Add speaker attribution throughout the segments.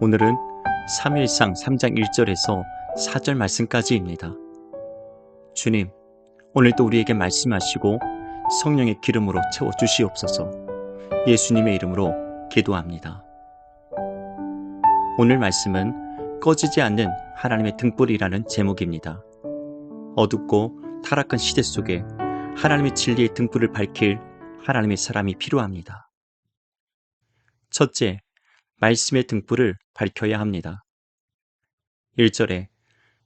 Speaker 1: 오늘은 사무엘상 3장 1절에서 4절 말씀까지입니다. 주님, 오늘도 우리에게 말씀하시고 성령의 기름으로 채워주시옵소서. 예수님의 이름으로 기도합니다. 오늘 말씀은 꺼지지 않는 하나님의 등불이라는 제목입니다. 어둡고 타락한 시대 속에 하나님의 진리의 등불을 밝힐 하나님의 사람이 필요합니다. 첫째, 말씀의 등불을 밝혀야 합니다. 1절에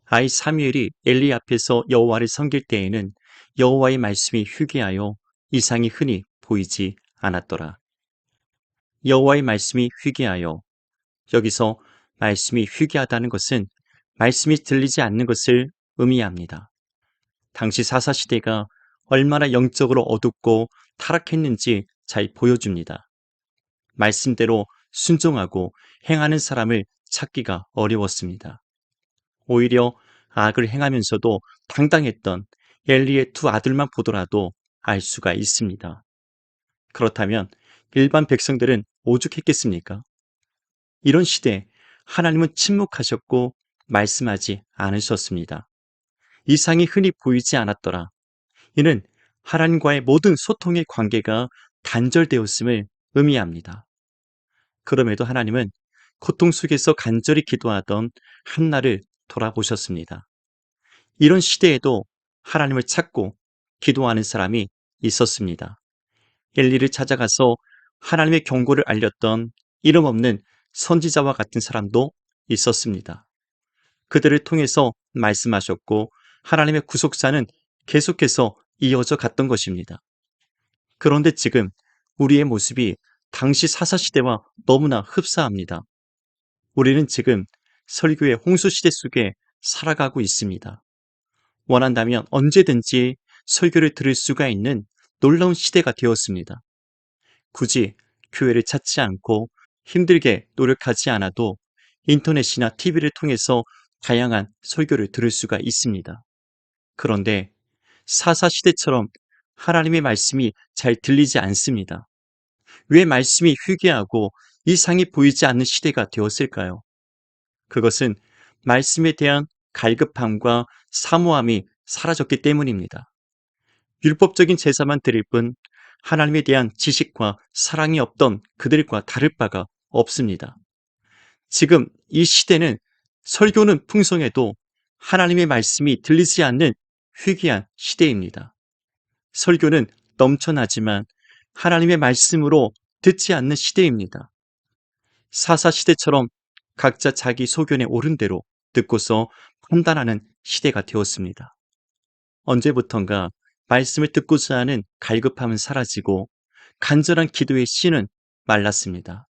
Speaker 1: 아이 사무엘이 엘리 앞에서 여호와를 섬길 때에는 여호와의 말씀이 희귀하여 이상이 흔히 보이지 않았더라. 여호와의 말씀이 희귀하여, 여기서 말씀이 희귀하다는 것은 말씀이 들리지 않는 것을 의미합니다. 당시 사사시대가 얼마나 영적으로 어둡고 타락했는지 잘 보여줍니다. 말씀대로 순종하고 행하는 사람을 찾기가 어려웠습니다. 오히려 악을 행하면서도 당당했던 엘리의 두 아들만 보더라도 알 수가 있습니다. 그렇다면 일반 백성들은 오죽했겠습니까? 이런 시대 하나님은 침묵하셨고 말씀하지 않으셨습니다. 이상이 흔히 보이지 않았더라. 이는 하나님과의 모든 소통의 관계가 단절되었음을 의미합니다. 그럼에도 하나님은 고통 속에서 간절히 기도하던 한나를 돌아보셨습니다. 이런 시대에도 하나님을 찾고 기도하는 사람이 있었습니다. 엘리를 찾아가서 하나님의 경고를 알렸던 이름 없는 선지자와 같은 사람도 있었습니다. 그들을 통해서 말씀하셨고 하나님의 구속사는 계속해서 이어져 갔던 것입니다. 그런데 지금 우리의 모습이 당시 사사시대와 너무나 흡사합니다. 우리는 지금 설교의 홍수시대 속에 살아가고 있습니다. 원한다면 언제든지 설교를 들을 수가 있는 놀라운 시대가 되었습니다. 굳이 교회를 찾지 않고 힘들게 노력하지 않아도 인터넷이나 TV를 통해서 다양한 설교를 들을 수가 있습니다. 그런데 사사시대처럼 하나님의 말씀이 잘 들리지 않습니다. 왜 말씀이 희귀하고 이상이 보이지 않는 시대가 되었을까요? 그것은 말씀에 대한 갈급함과 사모함이 사라졌기 때문입니다. 율법적인 제사만 드릴 뿐 하나님에 대한 지식과 사랑이 없던 그들과 다를 바가 없습니다. 지금 이 시대는 설교는 풍성해도 하나님의 말씀이 들리지 않는 희귀한 시대입니다. 설교는 넘쳐나지만 하나님의 말씀으로 듣지 않는 시대입니다. 사사시대처럼 각자 자기 소견에 옳은 대로 듣고서 판단하는 시대가 되었습니다. 언제부턴가 말씀을 듣고자 하는 갈급함은 사라지고 간절한 기도의 씨는 말랐습니다.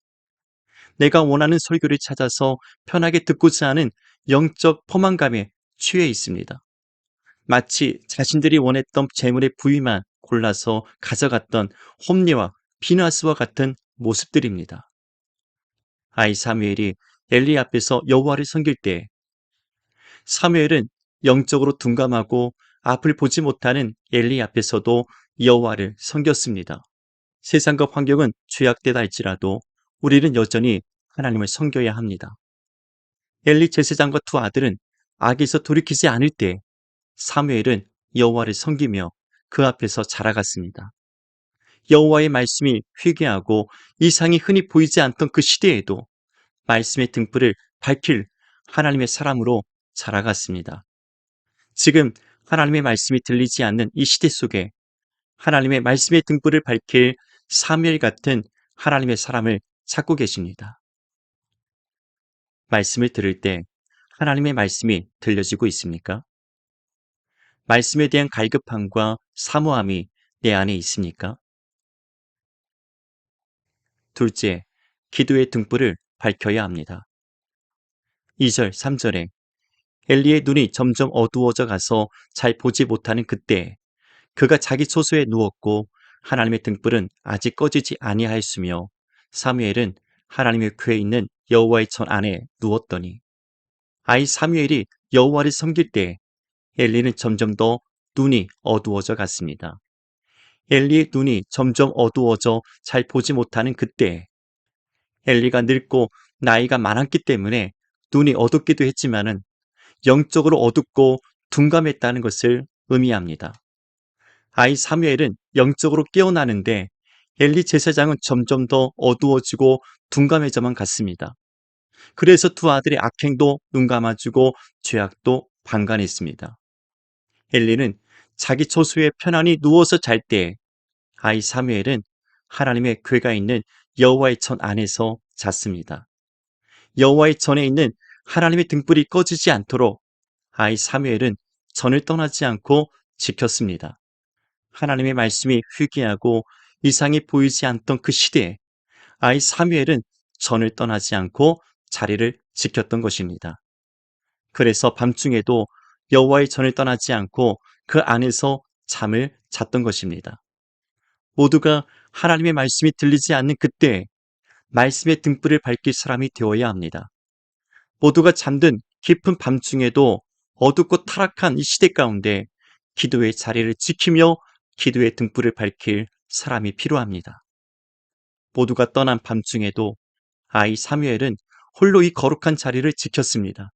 Speaker 1: 내가 원하는 설교를 찾아서 편하게 듣고자 하는 영적 포만감에 취해 있습니다. 마치 자신들이 원했던 재물의 부위만 골라서 가져갔던 홈리와 비나스와 같은 모습들입니다. 아이 사무엘이 엘리 앞에서 여호와를 섬길 때 사무엘은 영적으로 둔감하고 앞을 보지 못하는 엘리 앞에서도 여호와를 섬겼습니다. 세상과 환경은 죄악되다 할지라도 우리는 여전히 하나님을 섬겨야 합니다. 엘리 제사장과 두 아들은 악에서 돌이키지 않을 때 사무엘은 여호와를 섬기며 그 앞에서 자라갔습니다. 여호와의 말씀이 희귀하고 이상이 흔히 보이지 않던 그 시대에도 말씀의 등불을 밝힐 하나님의 사람으로 자라갔습니다. 지금 하나님의 말씀이 들리지 않는 이 시대 속에 하나님의 말씀의 등불을 밝힐 사무엘 같은 하나님의 사람을 찾고 계십니다. 말씀을 들을 때 하나님의 말씀이 들려지고 있습니까? 말씀에 대한 갈급함과 사모함이 내 안에 있습니까? 둘째, 기도의 등불을 밝혀야 합니다. 2절, 3절에 엘리의 눈이 점점 어두워져 가서 잘 보지 못하는 그때 그가 자기 소수에 누웠고 하나님의 등불은 아직 꺼지지 아니하였으며 사무엘은 하나님의 궤에 있는 여호와의 전 안에 누웠더니 아이 사무엘이 여호와를 섬길 때 엘리는 점점 더 눈이 어두워져 갔습니다. 엘리의 눈이 점점 어두워져 잘 보지 못하는 그때 엘리가 늙고 나이가 많았기 때문에 눈이 어둡기도 했지만은 영적으로 어둡고 둔감했다는 것을 의미합니다. 아이 사무엘은 영적으로 깨어나는데 엘리 제사장은 점점 더 어두워지고 둔감해져만 갔습니다. 그래서 두 아들의 악행도 눈 감아주고 죄악도 방관했습니다. 엘리는 자기 처소에 편안히 누워서 잘 때 아이 사무엘은 하나님의 궤가 있는 여호와의 전 안에서 잤습니다. 여호와의 전에 있는 하나님의 등불이 꺼지지 않도록 아이 사무엘은 전을 떠나지 않고 지켰습니다. 하나님의 말씀이 회개하고 이상이 보이지 않던 그 시대에 아이 사무엘은 전을 떠나지 않고 자리를 지켰던 것입니다. 그래서 밤중에도 여호와의 전을 떠나지 않고 그 안에서 잠을 잤던 것입니다. 모두가 하나님의 말씀이 들리지 않는 그때 말씀의 등불을 밝힐 사람이 되어야 합니다. 모두가 잠든 깊은 밤중에도 어둡고 타락한 이 시대 가운데 기도의 자리를 지키며 기도의 등불을 밝힐 사람이 필요합니다. 모두가 떠난 밤중에도 아이 사무엘은 홀로 이 거룩한 자리를 지켰습니다.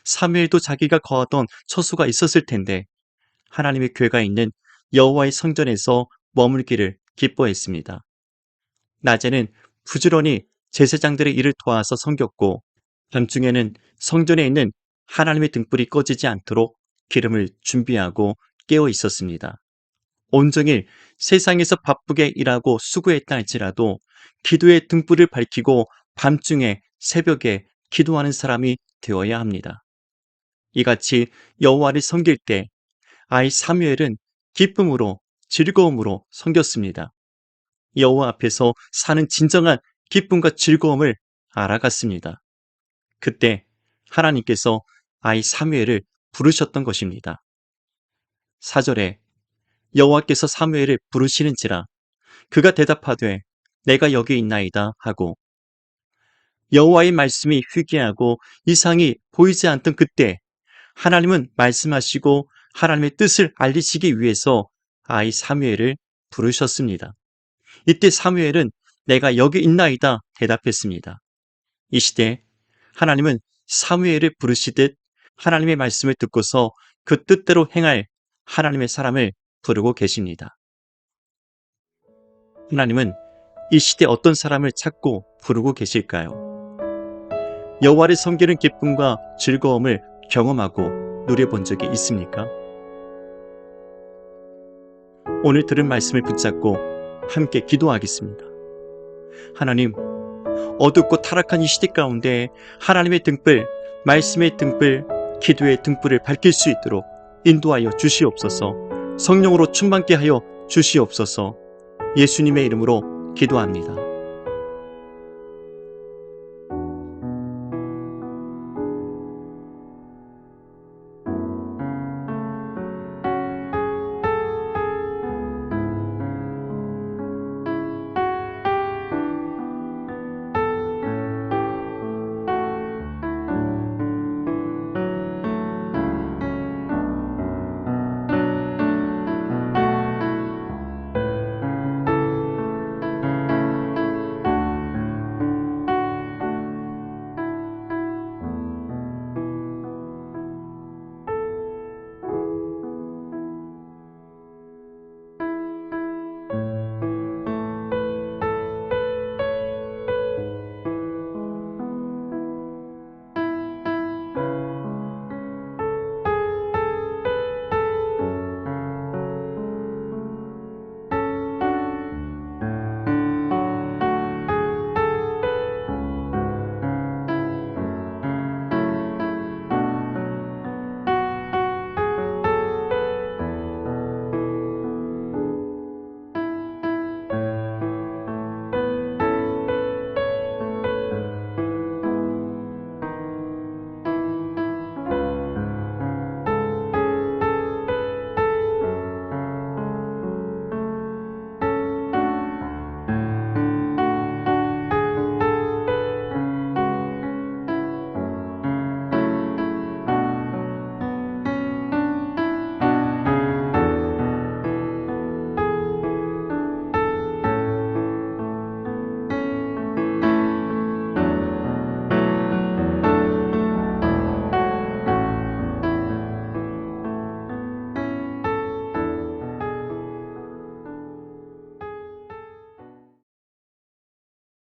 Speaker 1: 사무엘도 자기가 거하던 처소가 있었을 텐데 하나님의 궤가 있는 여호와의 성전에서 머물기를 기뻐했습니다. 낮에는 부지런히 제사장들의 일을 도와서 섬겼고 밤중에는 성전에 있는 하나님의 등불이 꺼지지 않도록 기름을 준비하고 깨어 있었습니다. 온종일 세상에서 바쁘게 일하고 수고했다 할지라도 기도의 등불을 밝히고 밤중에 새벽에 기도하는 사람이 되어야 합니다. 이같이 여호와를 섬길 때 아이 사무엘은 기쁨으로 즐거움으로 섬겼습니다. 여호와 앞에서 사는 진정한 기쁨과 즐거움을 알아갔습니다. 그때 하나님께서 아이 사무엘을 부르셨던 것입니다. 4절에 여호와께서 사무엘을 부르시는지라 그가 대답하되 내가 여기 있나이다 하고 여호와의 말씀이 희귀하고 이상이 보이지 않던 그때 하나님은 말씀하시고 하나님의 뜻을 알리시기 위해서 아이 사무엘을 부르셨습니다. 이때 사무엘은 내가 여기 있나이다 대답했습니다. 이 시대 하나님은 사무엘을 부르시듯 하나님의 말씀을 듣고서 그 뜻대로 행할 하나님의 사람을 부르고 계십니다. 하나님은 이 시대 어떤 사람을 찾고 부르고 계실까요? 여호와를 섬기는 기쁨과 즐거움을 경험하고 누려본 적이 있습니까? 오늘 들은 말씀을 붙잡고 함께 기도하겠습니다. 하나님, 어둡고 타락한 이 시대 가운데 하나님의 등불, 말씀의 등불, 기도의 등불을 밝힐 수 있도록 인도하여 주시옵소서. 성령으로 충만케 하여 주시옵소서. 예수님의 이름으로 기도합니다.